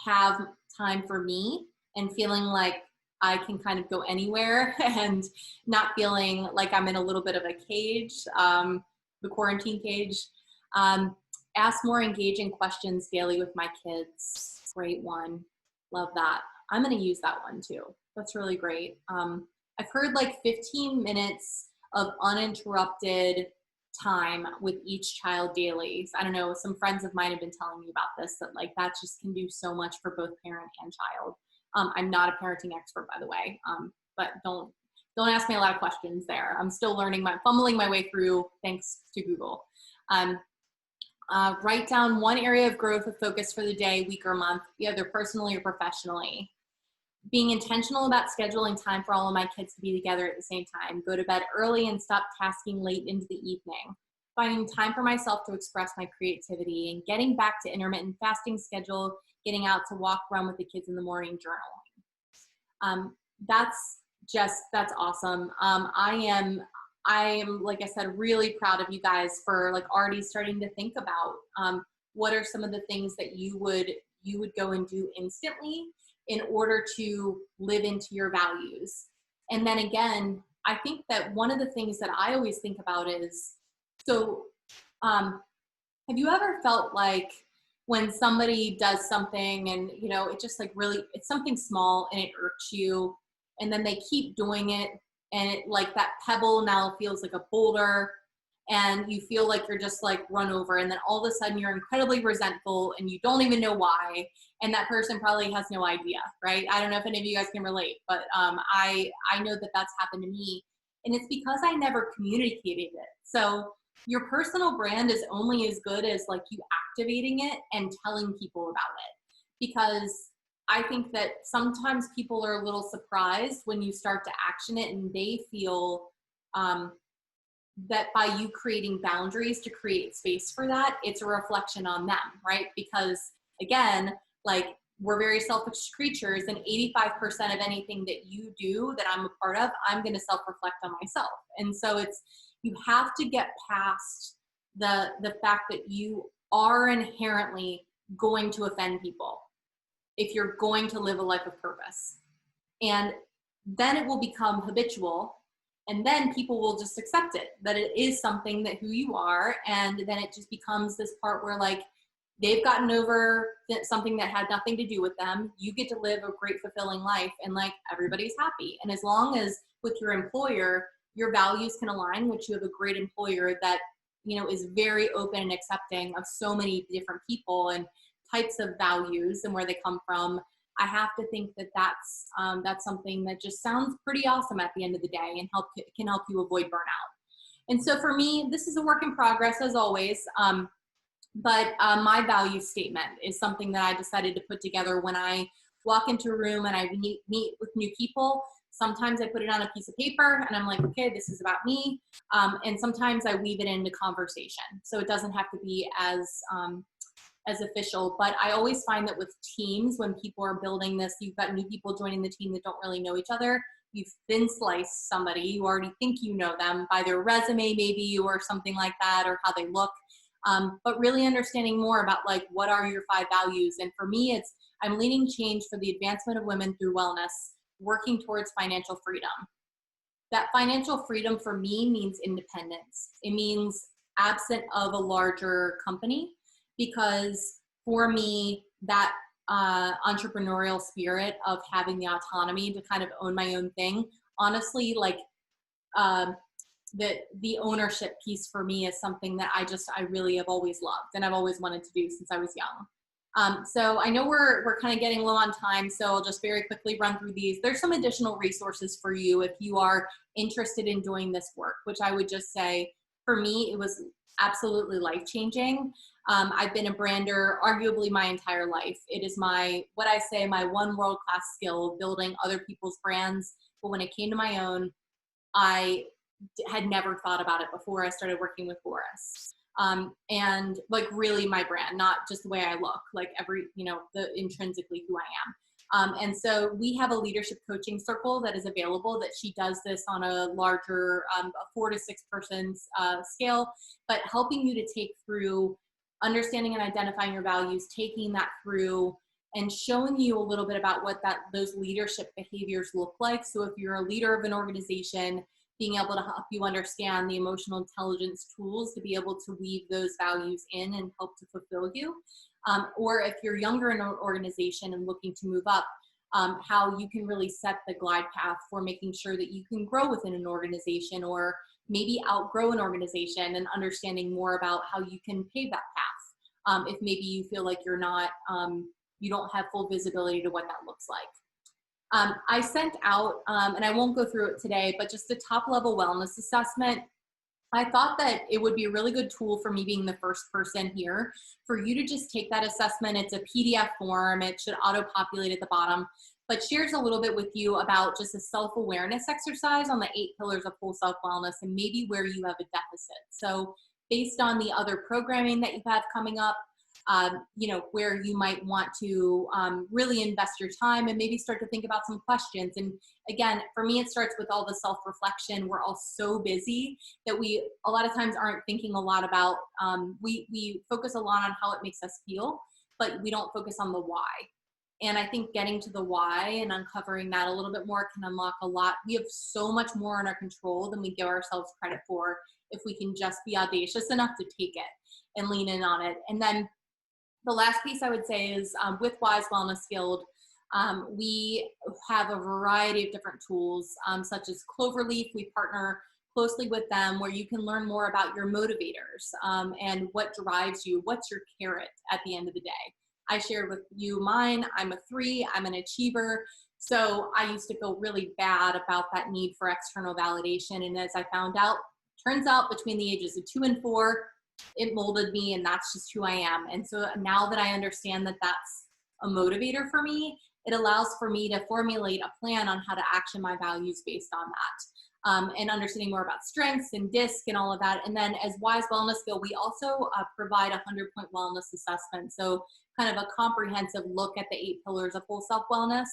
have time for me and feeling like I can kind of go anywhere and not feeling like I'm in a little bit of a cage, the quarantine cage. Ask more engaging questions daily with my kids. Great one. Love that. I'm going to use that one too. That's really great. I've heard like 15 minutes of uninterrupted time with each child daily. So I don't know, some friends of mine have been telling me about this, that like that just can do so much for both parent and child. I'm not a parenting expert, by the way, but don't ask me a lot of questions there. I'm still learning, fumbling my way through, thanks to Google. Write down one area of growth or focus for the day, week, or month, either personally or professionally. Being intentional about scheduling time for all of my kids to be together at the same time. Go to bed early and stop tasking late into the evening. Finding time for myself to express my creativity and getting back to intermittent fasting schedule, getting out to walk around with the kids in the morning, journaling. That's awesome. I am, like I said, really proud of you guys for like already starting to think about what are some of the things that you would go and do instantly in order to live into your values. And then again, I think that one of the things that I always think about is, so have you ever felt like when somebody does something and, you know, it just like really, it's something small and it irks you, and then they keep doing it and it like that pebble now feels like a boulder and you feel like you're just like run over, and then all of a sudden you're incredibly resentful and you don't even know why, and that person probably has no idea, right? I don't know if any of you guys can relate, but I know that that's happened to me, and it's because I never communicated it. So your personal brand is only as good as like you activating it and telling people about it, because I think that sometimes people are a little surprised when you start to action it, and they feel that by you creating boundaries to create space for that, it's a reflection on them, right? Because again, like we're very selfish creatures, and 85% of anything that you do that I'm a part of, I'm going to self-reflect on myself. And so you have to get past the fact that you are inherently going to offend people if you're going to live a life of purpose. And then it will become habitual, and then people will just accept it, that it is something that who you are. And then it just becomes this part where like they've gotten over something that had nothing to do with them. You get to live a great, fulfilling life, and like everybody's happy. And as long as with your employer, your values can align, which you have a great employer that, you know, is very open and accepting of so many different people and types of values and where they come from, I have to think that that's something that just sounds pretty awesome at the end of the day and can help you avoid burnout. And so for me, this is a work in progress as always. But my value statement is something that I decided to put together when I walk into a room and I meet with new people. Sometimes I put it on a piece of paper and I'm like, okay, this is about me. And sometimes I weave it into conversation. So it doesn't have to be as official, but I always find that with teams, when people are building this, you've got new people joining the team that don't really know each other. You've thin sliced somebody, you already think you know them by their resume maybe, or something like that, or how they look. But really understanding more about like, what are your 5 values? And for me, I'm leading change for the advancement of women through wellness, working towards financial freedom. That financial freedom for me means independence. It means absent of a larger company, because for me, that entrepreneurial spirit of having the autonomy to kind of own my own thing, honestly, like the ownership piece for me is something that I really have always loved and I've always wanted to do since I was young. So I know we're kind of getting low on time, so I'll just very quickly run through these. There's some additional resources for you if you are interested in doing this work, which I would just say, for me, it was absolutely life-changing. I've been a brander arguably my entire life. It is my one world-class skill, building other people's brands. But when it came to my own, I had never thought about it before I started working with Boris. And like really my brand, not just the way I look, like intrinsically who I am. And so we have a leadership coaching circle that is available, that she does this on a larger, a 4 to 6 persons scale, but helping you to take through understanding and identifying your values, taking that through and showing you a little bit about what those leadership behaviors look like. So if you're a leader of an organization, being able to help you understand the emotional intelligence tools to be able to weave those values in and help to fulfill you. Or if you're younger in an organization and looking to move up, how you can really set the glide path for making sure that you can grow within an organization, or maybe outgrow an organization, and understanding more about how you can pave that path. If maybe you feel like you're not, you don't have full visibility to what that looks like. I sent out, and I won't go through it today, but just a top level wellness assessment. I thought that it would be a really good tool for me, being the first person here, for you to just take that assessment. It's a PDF form. It should auto-populate at the bottom, but shares a little bit with you about just a self-awareness exercise on the 8 pillars of whole self wellness and maybe where you have a deficit. So based on the other programming that you have coming up, where you might want to really invest your time and maybe start to think about some questions. And again, for me, it starts with all the self-reflection. We're all so busy that we a lot of times aren't thinking a lot about, we focus a lot on how it makes us feel, but we don't focus on the why. And I think getting to the why and uncovering that a little bit more can unlock a lot. We have so much more in our control than we give ourselves credit for, if we can just be audacious enough to take it and lean in on it. And then the last piece I would say is with Wise Wellness Guild, we have a variety of different tools, such as Cloverleaf. We partner closely with them, where you can learn more about your motivators and what drives you, what's your carrot at the end of the day. I shared with you mine. I'm a 3, I'm an achiever. So I used to feel really bad about that need for external validation. And as I found out, turns out between the ages of 2 and 4, it molded me, and that's just who I am. And so now that I understand that that's a motivator for me, it allows for me to formulate a plan on how to action my values based on that. And understanding more about strengths and DISC and all of that. And then as Wise Wellness Guild, we also provide a 100-point wellness assessment. So kind of a comprehensive look at the 8 pillars of whole self wellness,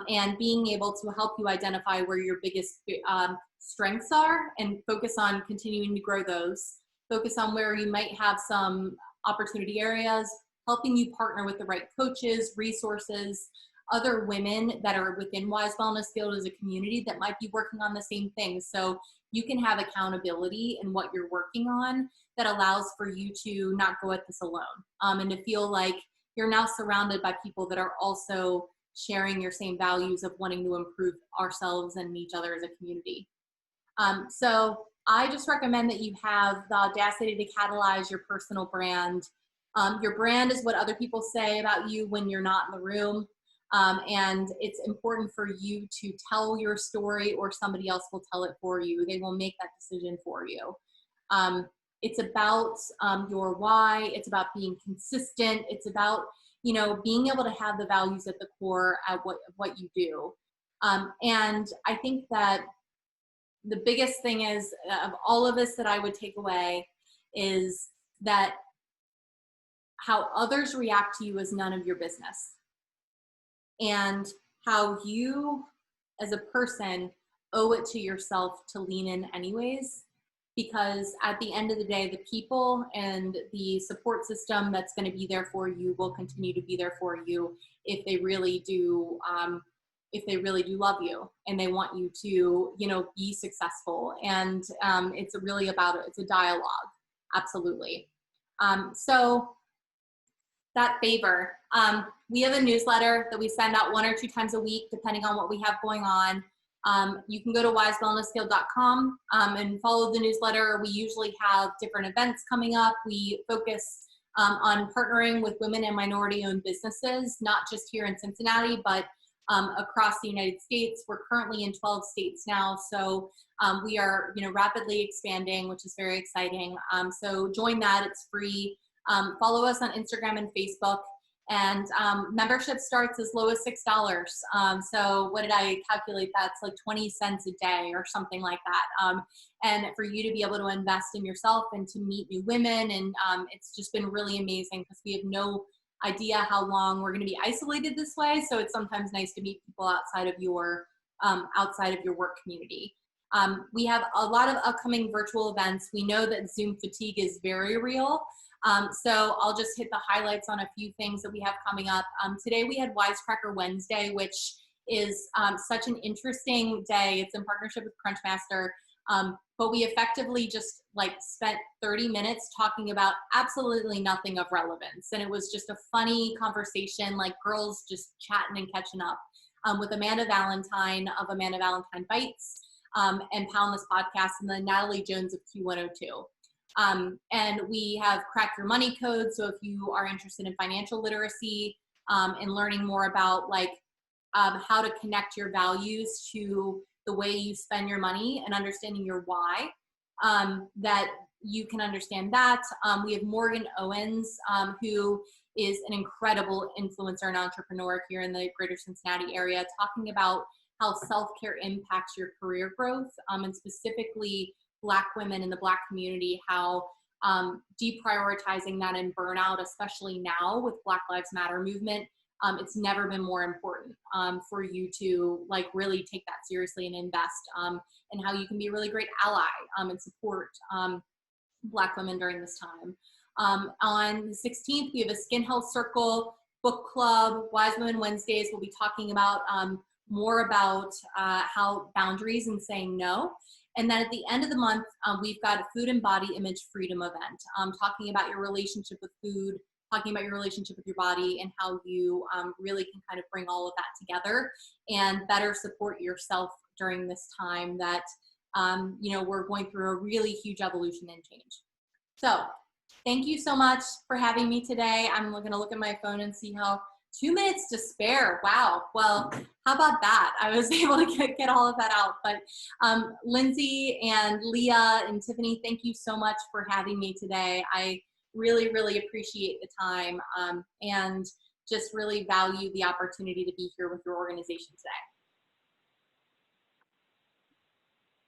and being able to help you identify where your biggest strengths are and focus on continuing to grow those. Focus on where you might have some opportunity areas, helping you partner with the right coaches, resources, other women that are within Wise Wellness Guild as a community that might be working on the same things. So you can have accountability in what you're working on that allows for you to not go at this alone, and to feel like you're now surrounded by people that are also sharing your same values of wanting to improve ourselves and each other as a community. So I just recommend that you have the audacity to catalyze your personal brand. Your brand is what other people say about you when you're not in the room. And it's important for you to tell your story, or somebody else will tell it for you. They will make that decision for you. It's about your why. It's about being consistent. It's about, you know, being able to have the values at the core of what you do. And I think that the biggest thing is, of all of this that I would take away, is that how others react to you is none of your business. And how you as a person owe it to yourself to lean in anyways, because at the end of the day, the people and the support system that's going to be there for you will continue to be there for you if they really do love you and they want you to, you know, be successful. And it's really about it. It's a dialogue. Absolutely. So that favor, we have a newsletter that we send out 1 or 2 times a week, depending on what we have going on. You can go to wisewellnessskill.com and follow the newsletter. We usually have different events coming up. We focus on partnering with women and minority-owned businesses, not just here in Cincinnati, but across the United States. We're currently in 12 states now, so we are, you know, rapidly expanding, which is very exciting. So join that; it's free. Follow us on Instagram and Facebook. And membership starts as low as $6. So what did I calculate? That's like 20 cents a day or something like that. And for you to be able to invest in yourself and to meet new women. And it's just been really amazing, because we have no idea how long we're going to be isolated this way. So it's sometimes nice to meet people outside of your work community. We have a lot of upcoming virtual events. We know that Zoom fatigue is very real. So I'll just hit the highlights on a few things that we have coming up. Today we had Wisecracker Wednesday, which is such an interesting day. It's in partnership with Crunchmaster. But we effectively just like spent 30 minutes talking about absolutely nothing of relevance. And it was just a funny conversation, like girls just chatting and catching up, with Amanda Valentine of Amanda Valentine Bites, and Pound This Podcast, and then Natalie Jones of Q102. And we have Crack Your Money Code. So if you are interested in financial literacy, and learning more about like how to connect your values to the way you spend your money and understanding your why, that you can understand that. We have Morgan Owens, who is an incredible influencer and entrepreneur here in the greater Cincinnati area, talking about how self-care impacts your career growth, and specifically Black women in the Black community, how deprioritizing that and burnout, especially now with Black Lives Matter movement, it's never been more important for you to like really take that seriously and invest, and how you can be a really great ally and support Black women during this time. On the 16th, we have a Skin Health Circle book club. Wise Women Wednesdays, we'll be talking about more about how boundaries and saying no. And then at the end of the month, we've got a food and body image freedom event, talking about your relationship with food, talking about your relationship with your body, and how you really can kind of bring all of that together and better support yourself during this time that, you know, we're going through a really huge evolution and change. So thank you so much for having me today. I'm going to look at my phone and see how 2 minutes to spare. Wow. Well, how about that? I was able to get all of that out. But Lindsay and Leah and Tiffany, thank you so much for having me today. I really, really appreciate the time, and just really value the opportunity to be here with your organization today.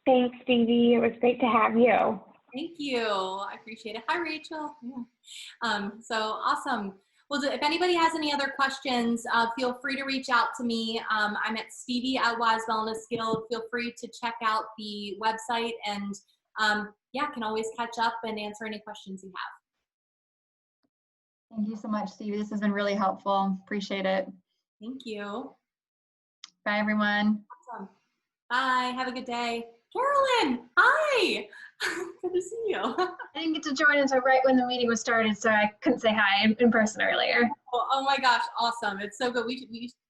Thanks, Stevie. It was great to have you. Thank you. I appreciate it. Hi, Rachel. Yeah. So awesome. Well, if anybody has any other questions, feel free to reach out to me. I'm at Stevi at Wise Wellness Skill. Feel free to check out the website, and yeah, can always catch up and answer any questions you have. Thank you so much, Stevie. This has been really helpful. Appreciate it. Thank you. Bye, everyone. Awesome. Bye. Have a good day. Carolyn, hi. Good to see you. I didn't get to join until right when the meeting was started, so I couldn't say hi in person earlier. Oh my gosh, awesome. It's so good.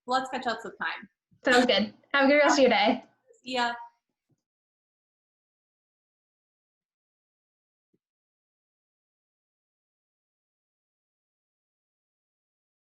Let's catch up sometime. Sounds good. Have a good rest of your day. See ya.